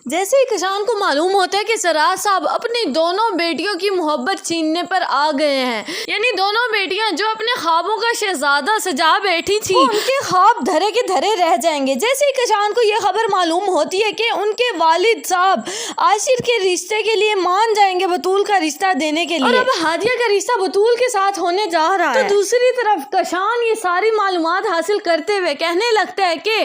جیسے ہی کشان کو معلوم ہوتا ہے کہ سراج صاحب اپنی دونوں بیٹیوں کی محبت چھیننے پر آ گئے ہیں، یعنی دونوں بیٹیاں جو اپنے خوابوں کا شہزادہ سجا بیٹھی تھی، ان کے خواب دھرے کے دھرے رہ جائیں گے۔ جیسے ہی کشان کو یہ خبر معلوم ہوتی ہے کہ ان کے والد صاحب عاشر کے رشتے کے لیے مان جائیں گے، بطول کا رشتہ دینے کے لیے، اور اب ہادیہ کا رشتہ بطول کے ساتھ ہونے جا رہا ہے، تو دوسری طرف کشان یہ ساری معلومات حاصل کرتے ہوئے کہنے لگتا ہے کہ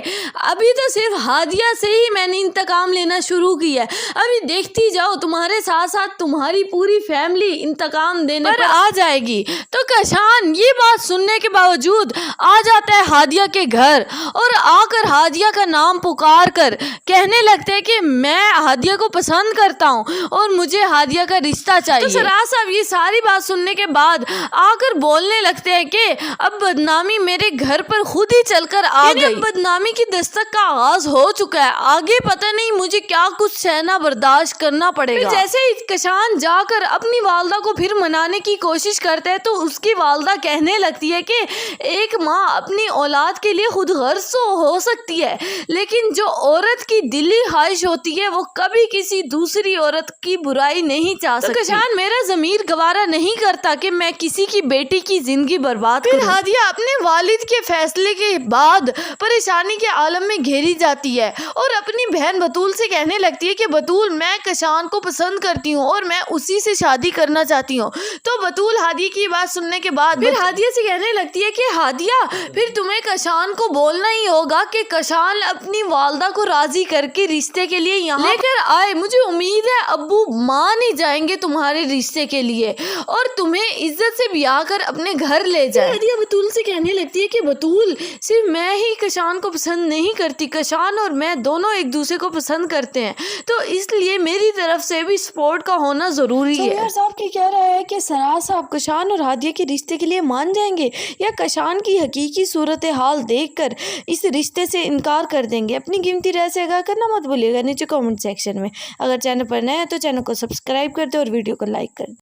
ابھی تو صرف ہادیہ سے ہی میں نے انتقام لینا شروع کیا ہے، ابھی دیکھتی جاؤ تمہارے ساتھ ساتھ تمہاری پوری فیملی انتقام دینے پر آ جائے گی۔ تو کشان یہ بات سننے کے باوجود آ جاتا ہے ہادیہ کے گھر، اور آ کر ہادیہ کا نام پکار کر کہنے لگتے ہیں کہ میں ہادیہ کو پسند کرتا ہوں اور مجھے ہادیہ کا رشتہ چاہیے۔ تو سراج صاحب یہ ساری بات سننے کے بعد آ کر بولنے لگتے ہیں کہ اب بدنامی میرے گھر پر خود ہی چل کر آ گئی، اب بدنامی کی دستک کا آغاز ہو چکا ہے، آگے پتہ نہیں مجھے کیا کچھ سہنا برداشت کرنا پڑے گا۔ جیسے ہی کشان جا کر اپنی والدہ کو پھر منانے کی کوشش کرتا ہے تو اس کی والدہ کہنے لگتی ہے کہ ایک ماں اپنی اولاد کے لیے خود غرض تو ہو سکتی ہے، لیکن جو عورت کی دلی خواہش ہوتی ہے وہ کبھی کسی دوسری عورت کی برائی نہیں چاہ سکتی۔ تو کشان میرا ضمیر گوارا نہیں کرتا کہ میں کسی کی بیٹی کی زندگی برباد کروں۔ پھر ہادیہ اپنے والد کے فیصلے کے بعد پریشانی کے عالم میں گھیری جاتی ہے اور اپنی بہن بطول سے کہنے لگتی ہے کہ بطول میں کشان کو پسند کرتی ہوں اور میں اسی سے شادی کرنا چاہتی ہوں۔ تو بطول ہادیہ کی بات سننے کے بعد پھر ہادیہ سے کہنے لگتی ہے کہ ہادیہ پھر تمہیں کشان کو بولنا ہی ہوگا کہ کشان اپنی والدہ کو راضی کر کے رشتے کے لیے یہاں لے کر آئے، مجھے امید ہے ابو مان ہی جائیں گے تمہارے رشتے کے لیے اور تمہیں عزت سے بیاہ کر اپنے گھر لے جائیں۔ ہادیہ بطول سے کہنے لگتی ہے کہ بطول صرف میں ہی کشان کو پسند نہیں کرتی، کشان اور میں دونوں ایک دوسرے کو پسند کرتے ہیں، تو اس لیے میری طرف سے بھی سپورٹ کا ہونا ضروری ہے۔ سمیار صاحب کی کہہ رہا ہے کہ سراج صاحب کشان اور ہادیہ کے رشتے کے لیے مان جائیں گے یا کشان کی حقیقی صورتحال دیکھ کر اس رشتے سے انکار کر دیں گے؟ اپنی قیمتی رائے سے آگاہ کرنا مت بھولیے گا نیچے کامنٹ سیکشن میں۔ اگر چینل پر نئے ہیں تو چینل کو سبسکرائب کر دیں اور ویڈیو کو لائک کر دیں۔